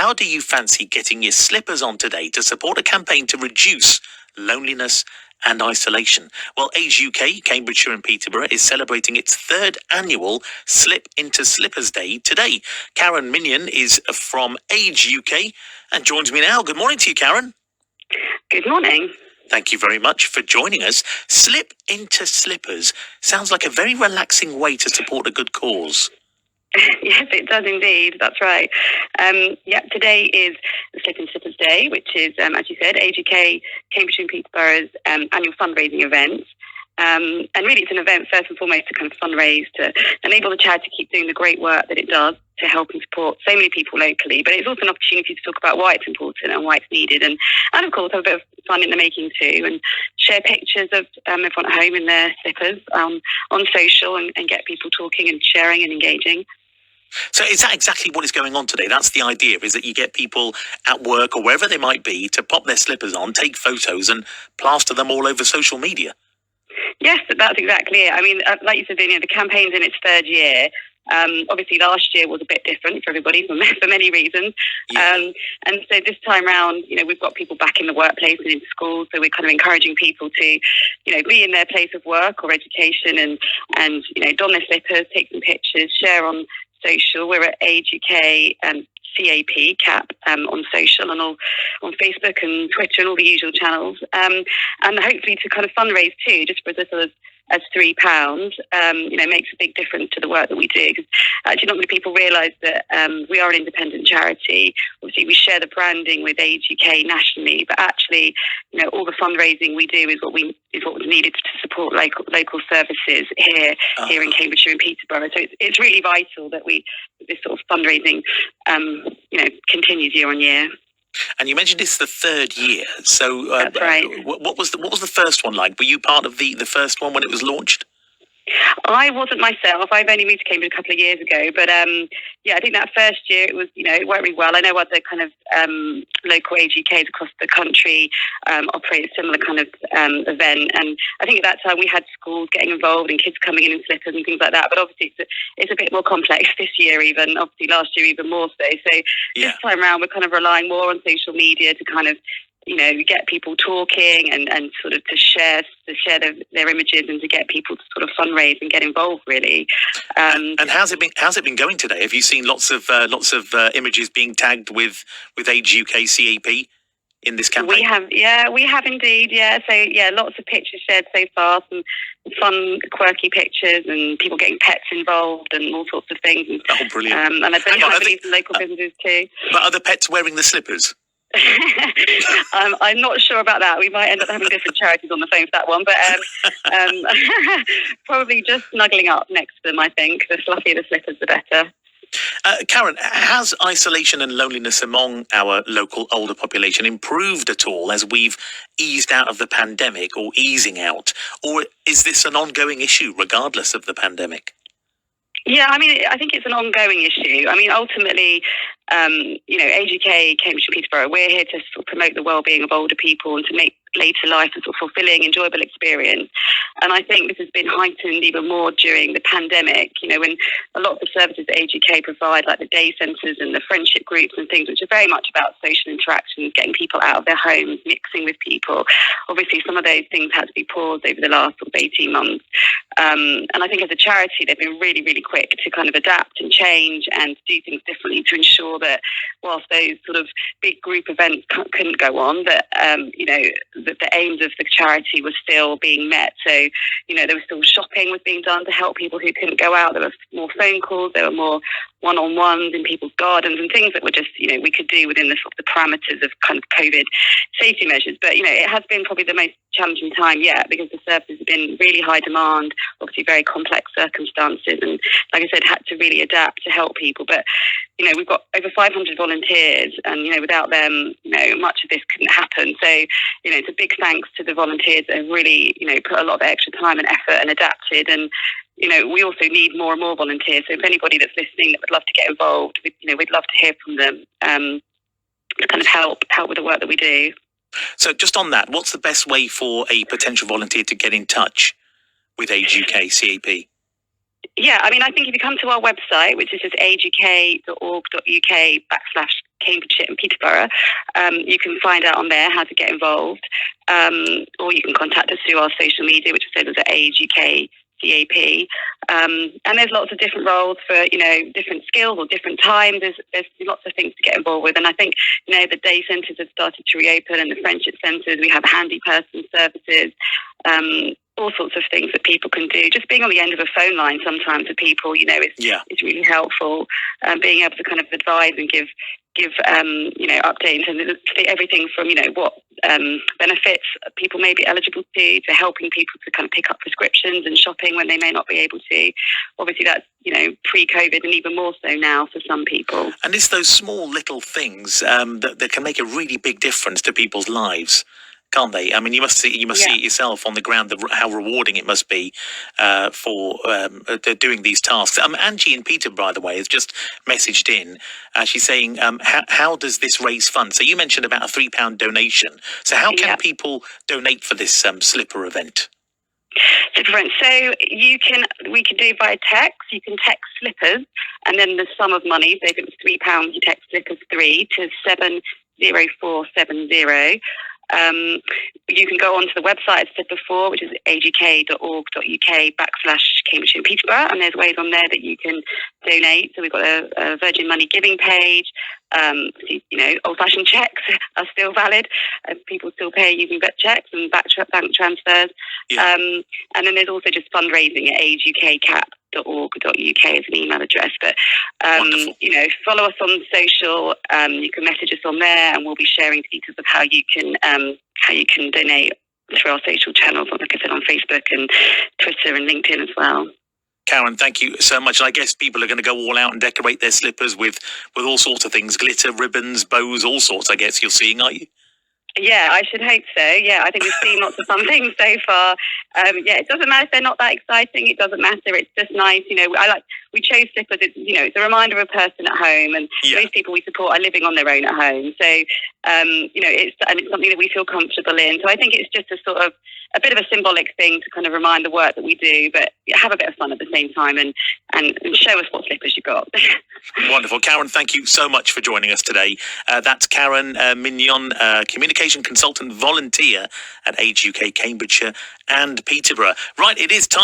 how do you fancy getting your slippers on today to support a campaign to reduce loneliness and isolation? Well, Age UK, Cambridgeshire and Peterborough is celebrating its third annual Slip into Slippers Day today. Karen Minion is from Age UK and joins me now. Good morning to you, Karen. Good morning. Thank you very much for joining us. Slip into Slippers sounds like a very relaxing way to support a good cause. Yes, it does indeed. That's right. Today is the Slip and Slippers Day, which is, as you said, Age UK, Cambridgeshire and Peterborough's annual fundraising event. And really, it's an event first and foremost to kind of fundraise, to enable the charity to keep doing the great work that it does to help and support so many people locally. But it's also an opportunity to talk about why it's important and why it's needed, and of course have a bit of fun in the making too, and share pictures of everyone at home in their slippers on social, and get people talking and sharing and engaging. So is that exactly what is going on today? That's the idea, is that you get people at work or wherever they might be to pop their slippers on, take photos and plaster them all over social media? Yes, that's exactly it. I mean, like you said, the campaign's in its third year. Obviously, last year was a bit different for everybody for many reasons. Yeah. And so this time round, we've got people back in the workplace and in schools. So we're kind of encouraging people to, be in their place of work or education and don their slippers, take some pictures, share on social. We're at Age UK CAP on social and all on Facebook and Twitter and all the usual channels, and hopefully to kind of fundraise too, just for as little as £3, makes a big difference to the work that we do. Because actually, not many people realise that we are an independent charity. Obviously, we share the branding with Age UK nationally, but actually, all the fundraising we do is what was needed to support local services here in Cambridgeshire and Peterborough. So it's really vital that this sort of fundraising, continues year on year. And you mentioned it's the third year. So that's right. What was the first one like? Were you part of the first one when it was launched? I wasn't myself. I've only moved to Cambridge a couple of years ago. But I think that first year it was, it worked really well. I know other kind of local Age UKs across the country operate a similar kind of event. And I think at that time we had schools getting involved and kids coming in slippers and things like that. But obviously it's a bit more complex this year even. Obviously last year even more so. So this time around we're kind of relying more on social media to kind of get people talking and sort of to share their images and to get people to sort of fundraise and get involved really. And how's it been going today? Have you seen lots of images being tagged with Age UK CAP in this campaign? We have indeed. Yeah, so lots of pictures shared so far, some fun, quirky pictures, and people getting pets involved and all sorts of things. Oh, brilliant! And I believe some local businesses too. But are the pets wearing the slippers? I'm not sure about that. We might end up having different charities on the phone for that one, but probably just snuggling up next to them. I think the fluffier the slippers, the better. Karen, has isolation and loneliness among our local older population improved at all as we've eased out of the pandemic or easing out, or is this an ongoing issue regardless of the pandemic? Yeah, I mean, I think it's an ongoing issue. I mean, ultimately, Age UK, Cambridge and Peterborough, we're here to sort of promote the well-being of older people and to make later life a sort of fulfilling, enjoyable experience. And I think this has been heightened even more during the pandemic, when a lot of the services that Age UK provide, like the day centres and the friendship groups and things, which are very much about social interactions, getting people out of their homes, mixing with people. Obviously, some of those things had to be paused over the last sort of 18 months. And I think as a charity, they've been really, really quick to kind of adapt and change and do things differently to ensure that whilst those sort of big group events couldn't go on, that, that the aims of the charity were still being met. So, there was still shopping was being done to help people who couldn't go out. There were more phone calls, there were more one-on-ones in people's gardens and things that were just, we could do within the sort of the parameters of kind of COVID safety measures. But, it has been probably the most challenging time yet because the services have been really high demand, obviously very complex circumstances, and like I said, had to really adapt to help people. But, we've got over 500 volunteers and, without them, much of this couldn't happen. So, it's a big thanks to the volunteers that have really, put a lot of extra time and effort and adapted. And, we also need more and more volunteers. So if anybody that's listening that would love to get involved, we'd love to hear from them to kind of help with the work that we do. So just on that, what's the best way for a potential volunteer to get in touch with Age UK CAP? Yeah, I mean, I think if you come to our website, which is just aguk.org.uk/Cambridgeshire and Peterborough, you can find out on there how to get involved, or you can contact us through our social media, which is at Age UK CAP. And there's lots of different roles for, different skills or different times. There's lots of things to get involved with. And I think, the day centres have started to reopen, and the friendship centres, we have handy person services, all sorts of things that people can do. Just being on the end of a phone line sometimes with people, it's really helpful. Being able to kind of advise and give updates, and everything from what benefits people may be eligible to helping people to kind of pick up prescriptions and shopping when they may not be able to. Obviously, that's pre-COVID, and even more so now for some people. And it's those small little things that can make a really big difference to people's lives, can't they? I mean, you must see it yourself on the ground, how rewarding it must be for doing these tasks. Angie in Peter, by the way, has just messaged in. She's saying, how does this raise funds? So you mentioned about a £3 donation. So how can people donate for this slipper event? So we can do it via text. You can text slippers, and then the sum of money. So if it was £3, you text slippers 3 to 70470. You can go onto the website, as I said before, which is aguk.org.uk/Cambridgeshire and Peterborough, and there's ways on there that you can donate. So we've got a Virgin Money giving page. Old-fashioned cheques are still valid. People still pay using cheques and bank transfers. Yeah. And then there's also just fundraising at agukcap.org.uk as an email address. But follow us on social. You can message us on there, and we'll be sharing details of how you can donate through our social channels, like I said, on Facebook and Twitter and LinkedIn as well. Karen, thank you so much. And I guess people are going to go all out and decorate their slippers with all sorts of things, glitter, ribbons, bows, all sorts, I guess you're seeing, are you? Yeah, I should hope so. Yeah, I think we've seen lots of fun things so far. It doesn't matter if they're not that exciting. It doesn't matter. It's just nice. We chose slippers. It's a reminder of a person at home, and most people we support are living on their own at home. So, it's something that we feel comfortable in. So I think it's just a bit of a symbolic thing to kind of remind the work that we do, but have a bit of fun at the same time and show us what slippers you've got. Wonderful. Karen, thank you so much for joining us today. That's Karen Mignon, communication consultant volunteer at Age UK Cambridgeshire and Peterborough. Right, it is time.